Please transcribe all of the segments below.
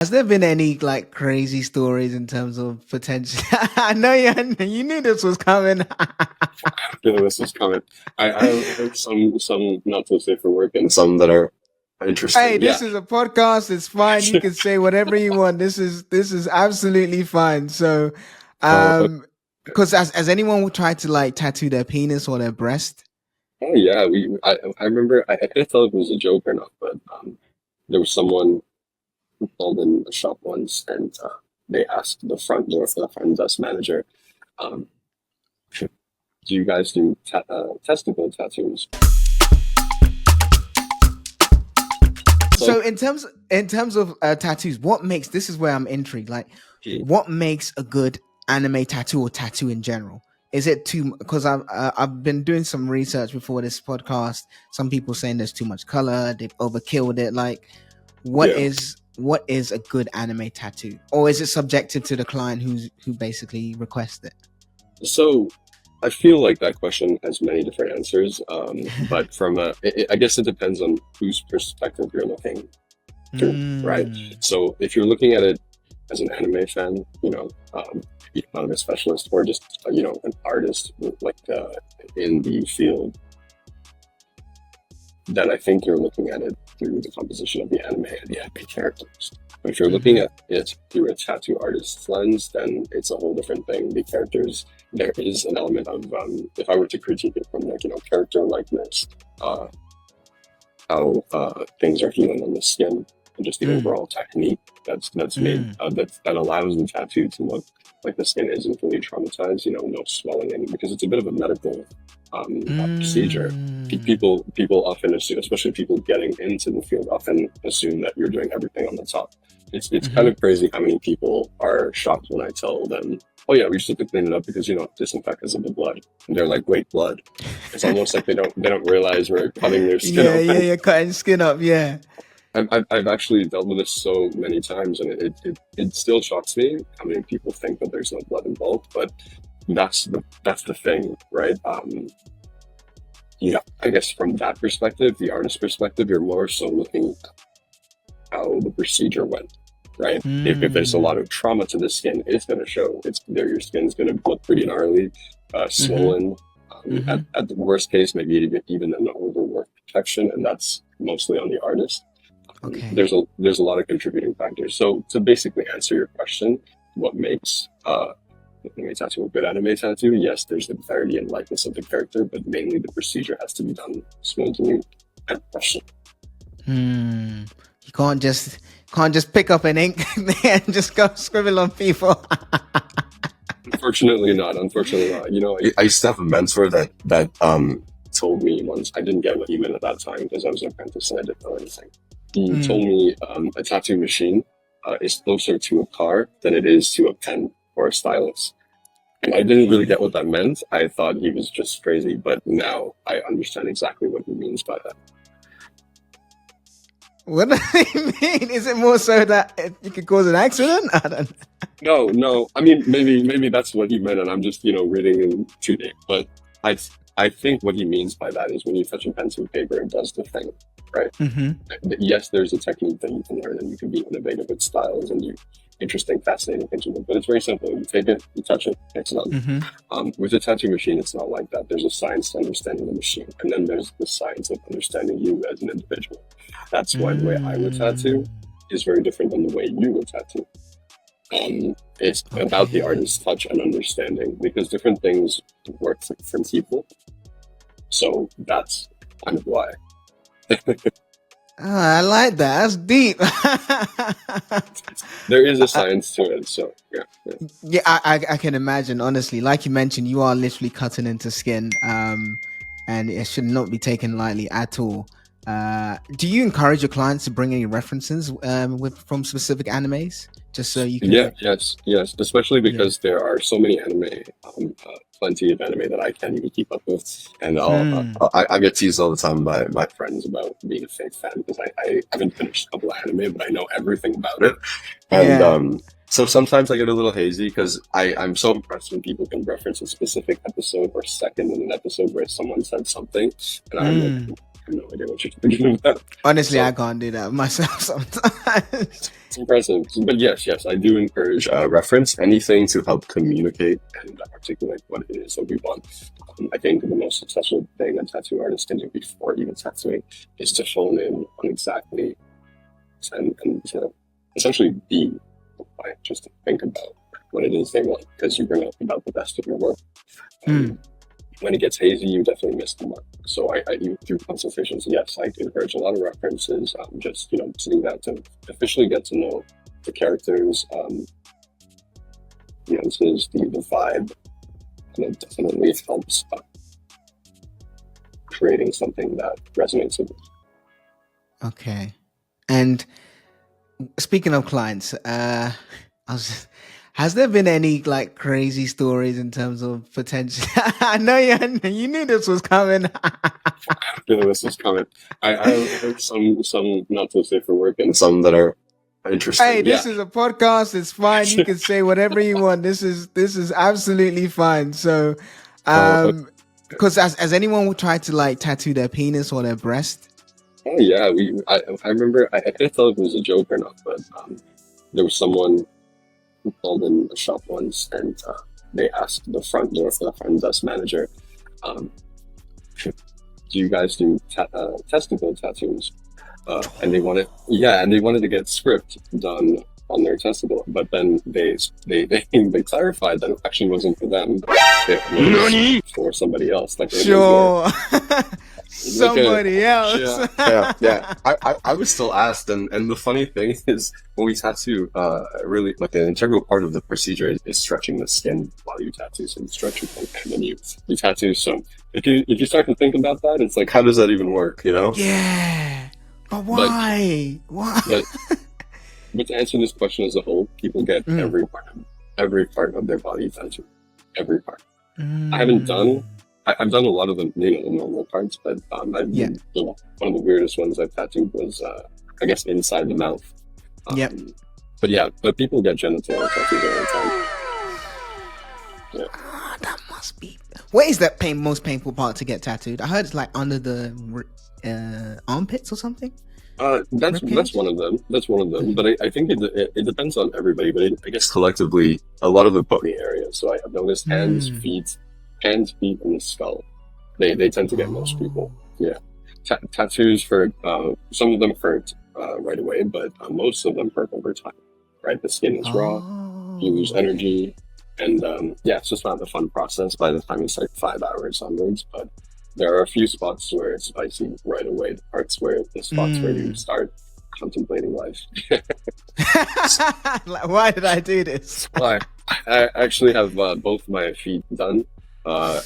Has there been any like crazy stories in terms of potential? I know you knew this was coming. You know, this is coming. I have some not so safe for work and some that are Hey, interesting. Yeah. this is a podcast. It's fine. You can say whatever you want. This is absolutely fine. So, Okay. um, because has anyone who tried to like tattoo their penis or their breast? Oh yeah, I remember I couldn't tell if it was a joke or not, but there was someone who called in a shop once and they asked the front door for the front desk manager, um, "Do you guys do testicle tattoos?" So So in terms of tattoos, what makes this is where I'm intrigued. Like, he, what makes a good anime tattoo or tattoo in general? Is it too? Because I've been doing some research before this podcast. Some people saying there's too much color. They've overkilled it. Like, yeah. what is a good anime tattoo, or is it subjective to the client who basically requests it? So I feel like that question has many different answers, but I guess it depends on whose perspective you're looking through, right? Mm, So if you're looking at it as an anime fan, anime specialist, or just an artist like in the field, then I think you're looking at it through the composition of the anime and the anime characters. But if you're looking mm-hmm, at it through a tattoo artist's lens, then it's a whole different thing. The characters, there is an element of, if I were to critique it from like, character likeness, uh, how things are healing on the skin, and just the mm, overall technique that's made mm, that allows the tattoo to look like the skin isn't really traumatized. No swelling, because it's a bit of a medical procedure. mm. People often assume, especially people getting into the field, often assume that you're doing everything on the top. It's kind Mm-hmm. of crazy how many people are shocked when I tell them, "Oh yeah, we just have to clean it up because disinfect because of the blood." And they're like, "Wait, blood?" It's almost like they don't realize we're cutting their skin Yeah, yeah, open. yeah, cutting skin up. Yeah. I've actually dealt with this so many times, and it still shocks me how many people think that there's no blood involved. But that's the thing, right? I guess from that perspective, the artist perspective, you're more so looking at how the procedure went, right? If there's a lot Mm. of trauma to the skin, it's going to show. It's there. Your skin's going to look pretty gnarly, Mm-hmm. swollen. Mm-hmm. At the worst case, maybe even an overworked protection, and that's mostly on the artist. Okay. There's a lot of contributing factors. So to basically answer your question, what makes an anime tattoo a good anime tattoo? Yes, there's the clarity and likeness of the character, but mainly the procedure has to be done smoothly and professionally. Hmm. You can't just pick up an ink and just go scribble on people. Unfortunately not. Unfortunately not. I used to have a mentor that told me once. I didn't get what he meant at that time because I was an apprentice and I didn't know anything. He told Mm. me a tattoo machine is closer to a car than it is to a pen or a stylus. And I didn't really get what that meant. I thought he was just crazy, but now I understand exactly what he means by that. What do you mean? Is it more so that you could cause an accident? I don't. No, no. I mean, maybe that's what he meant, and I'm just reading him too deep. But I I think what he means by that is when you touch a pencil and paper, it does the thing, right? Mm-hmm. Yes, there's a technique that you can learn, and you can be innovative with styles and you interesting, fascinating things with it. But it's very simple. You take it, you touch it, it's done. Mm-hmm. With a tattoo machine, it's not like that. There's a science to understanding the machine, and then there's the science of understanding you as an individual. That's why the way I would tattoo Mm. is very different than the way you would tattoo. It's about the Okay. artist's touch and understanding because different things work for different people. So that's kind of why. Ah, I like that. That's deep. There is a I, science to it. So yeah, yeah. yeah, I can imagine. Honestly, like you mentioned, you are literally cutting into skin, and it should not be taken lightly at all. Do you encourage your clients to bring any references with from specific animes, just so you Yeah, can? yes, yes. Especially Yeah. because there are so many anime, plenty of anime that I can't even keep up with, and Mm. I get teased all the time by my friends about being a fake fan because I haven't finished a couple of anime, but I know everything about it, and Yeah. so sometimes I get a little hazy because I'm so impressed when people can reference a specific episode or second in an episode where someone said something, and I'm like, Mm. have no idea what you're talking about. Honestly, I So can't do that myself sometimes. it's impressive. But yes, I do encourage reference anything to help communicate and articulate what it is that we want. I think the most successful thing a tattoo artist can do before even tattooing is to hone in on exactly and to essentially be the client, just to think about what it is they want, because you bring up about the best of your work. Mm. When it gets hazy, you definitely miss the mark. So I even through consultations, yes, I encourage a lot of references. Just sitting down to officially get to know the characters, nuances, the vibe, and it definitely helps creating something that resonates with you. Okay. And speaking of clients, has there been any like crazy stories in terms of potential? I know you knew this was coming. I feel this is coming. I have some not so safe for work and some that are Hey, interesting. Yeah. this is a podcast. It's fine. You can say whatever you want. This is absolutely fine. So, Uh, because has anyone tried to like tattoo their penis or their breast? oh yeah, I remember I couldn't tell if it was a joke or not, but there was someone who called in a shop once and they asked the front door for the front desk manager, um, do you guys do testicle tattoos? And they wanted to get script done on their testicle, but then they clarified that it actually wasn't for them; it was for somebody else. Like it was Sure, like a somebody else. yeah. I was still asked, and the funny thing is, when we tattoo, really like an integral part of the procedure is stretching the skin while you tattoo. So you stretch it and then you tattoo. So if you start to think about that, it's like, how does that even work? Yeah, but But why? Why? but but to answer this question as a whole, people get Mm, every part of their body tattooed, every part. I haven't mm. done. I've done a lot of the the normal parts, but Yeah. one of the weirdest ones I've tattooed was I guess inside the mouth. Yep. But yeah, but people get genital tattoos all the time. Yeah. Ah, that must be. Where is that most painful part to get tattooed? I heard it's like under the armpits or something. That's Ribcage. one of them. That's one of them. Mm. But I think it depends on everybody. But I guess collectively, a lot of the bony areas. So I have noticed Mm. hands, feet, and the skull. They tend to get most people. Oh. Yeah, tattoos for some of them hurt right away, but most of them hurt over time. Right, the skin is raw. You lose Oh. Okay. energy, and yeah, it's just not a fun process by the time it's like 5 hours onwards. But there are a few spots where it's spicy right away. The spots where you Mm. start contemplating life. Like, why did I do this? Well, I actually have both my feet done.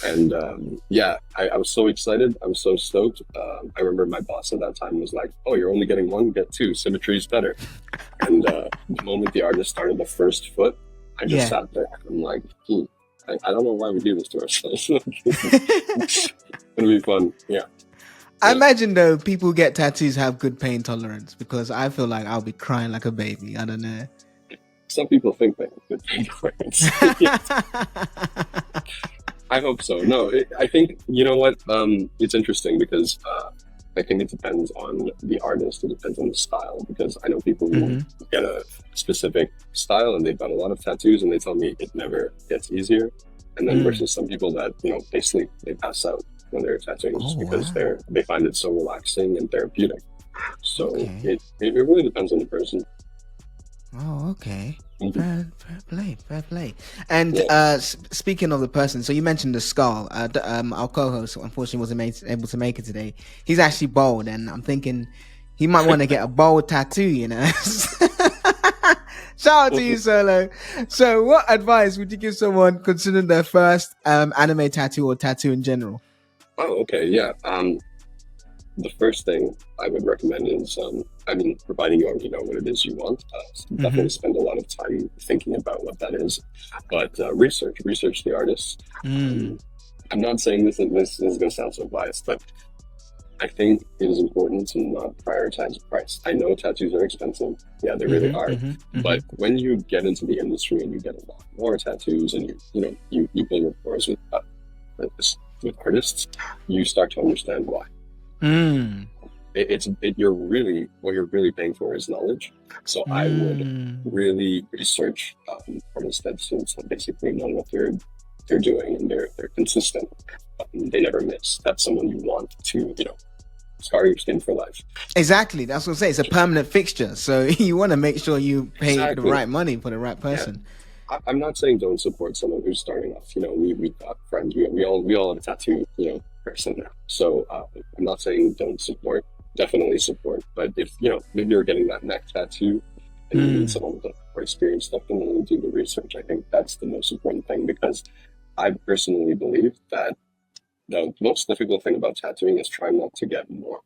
And yeah, I was so excited. I was so stoked. I remember my boss at that time was like, "Oh, you're only getting one, get two. Symmetry is better." And the moment the artist started the first foot, I just Yeah. sat there. I'm like, I don't know why we do this to ourselves. It's gonna be fun. Yeah. I Yeah. imagine though people who get tattoos have good pain tolerance because I feel like I'll be crying like a baby. I don't know. Some people think they have good influence. I hope so. No, I think you know what. It's interesting because I think it depends on the artist. It depends on the style. Because I know people who Hmm. get a specific style and they've got a lot of tattoos, and they tell me it never gets easier. And then Mm. versus some people that they sleep, they pass out when they're tattooing Oh just because wow. they find it so relaxing and therapeutic. So Okay. it really depends on the person. Oh, okay. Mhm. Fair play, fair play. And Yeah. speaking of the person, so you mentioned the skull. Our co-host unfortunately wasn't able to make it today. He's actually bald, and I'm thinking he might want to get a bald tattoo. Shout out to you, Solo. So, what advice would you give someone considering their first anime tattoo or tattoo in general? Oh, okay. Yeah. The first thing I would recommend is, providing you already know what it is you want, Mm-hmm. definitely spend a lot of time thinking about what that is. But research the artist. Mm. Um, I'm not saying this is going to sound so biased, but I think it is important to not prioritize price. I know tattoos are expensive. Yeah, they really Mm-hmm. are. Mm-hmm. Mm-hmm. But when you get into the industry and you get a lot more tattoos and you build rapport with artists, you start to understand why. Mm. You're really what you're really paying for is knowledge. So I would Mm. really research artists that seems to basically know what they're doing and they're consistent. They never miss. That's someone you want to scar your skin for life. Exactly. That's what I'm saying. It's a permanent fixture. So you want to make sure you pay the Exactly. right money for the right Yeah. person. I'm not saying don't support someone who's starting off. We've got friends. We all have a tattoo, person now. So I'm not saying don't support. Definitely support. But if you're getting that neck tattoo and you need Mm. someone with more experience, definitely do the research. I think that's the most important thing because I personally believe that the most difficult thing about tattooing is trying not to get more.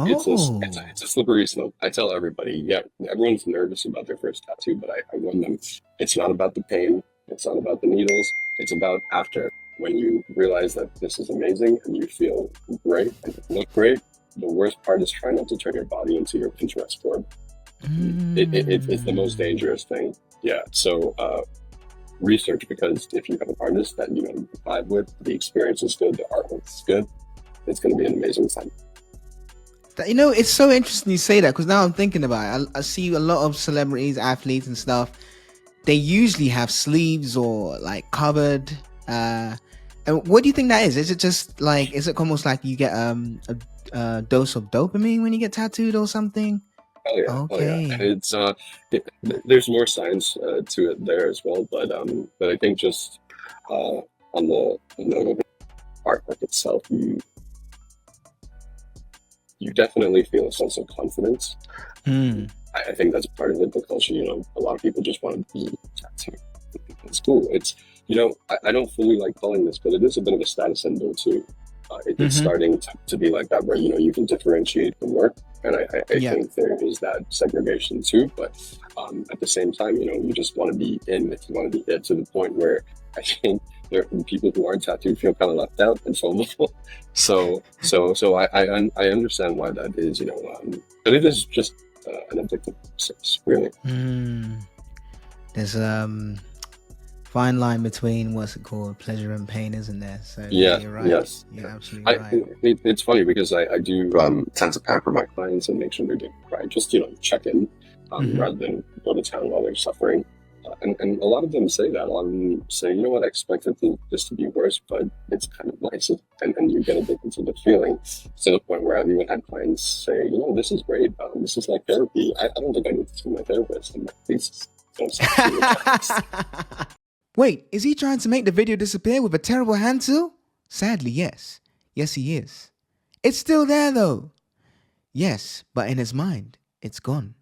It's a Oh. slippery slope. I tell everybody, yeah, everyone's nervous about their first tattoo, but I warn them, it's not about the pain, it's not about the needles, it's about after when you realize that this is amazing and you feel great and you look great. The worst part is trying not to turn your body into your Pinterest board. It's the most Mm. dangerous thing. Yeah. So research because if you have an artist that you vibe with, the experience is good, the artwork is good, it's going to be an amazing time. It's so interesting you say that because now I'm thinking about it. I see a lot of celebrities, athletes, and stuff. They usually have sleeves or like covered. And what do you think that is? Is it just like, is it almost like you get a dose of dopamine when you get tattooed or something? Oh yeah, oh yeah. Okay. It's there's more science to it there as well, but I think just on the note of artwork itself, you definitely feel a sense of confidence. Hmm. I think that's part of it. The culture, a lot of people just want to be tattooed. It's cool. I don't fully like calling this, but it is a bit of a status symbol too. It's Mm-hmm. starting to be like that, where you can differentiate from work, and I Yeah. think there is that segregation too. But at the same time, you just want to be in. If you want to be it to the point where I think there people who aren't tattooed feel kind of left out and FOMO. So I understand why that is, but it is just an addictive process, really. Hmm. There's fine line between what's it called, pleasure and pain, isn't there? So yeah, Yeah, you're right. yes. You're absolutely I right. it's funny because I do tend to pamper my clients and make sure they're doing right. Just check in Mm-hmm. rather than go to town while they're suffering. And a lot of them say that. A lot of them say, you know what, I expected this to be worse, but it's kind of nice. And you get addicted to the feeling to the point where I've even had clients say, this is great. This is like therapy. I don't think I need to see my therapist. And please don't stop seeing your therapist. Wait, is he trying to make the video disappear with a terrible hand tool? Sadly, yes. Yes, he is. It's still there though. Yes, but in his mind, it's gone.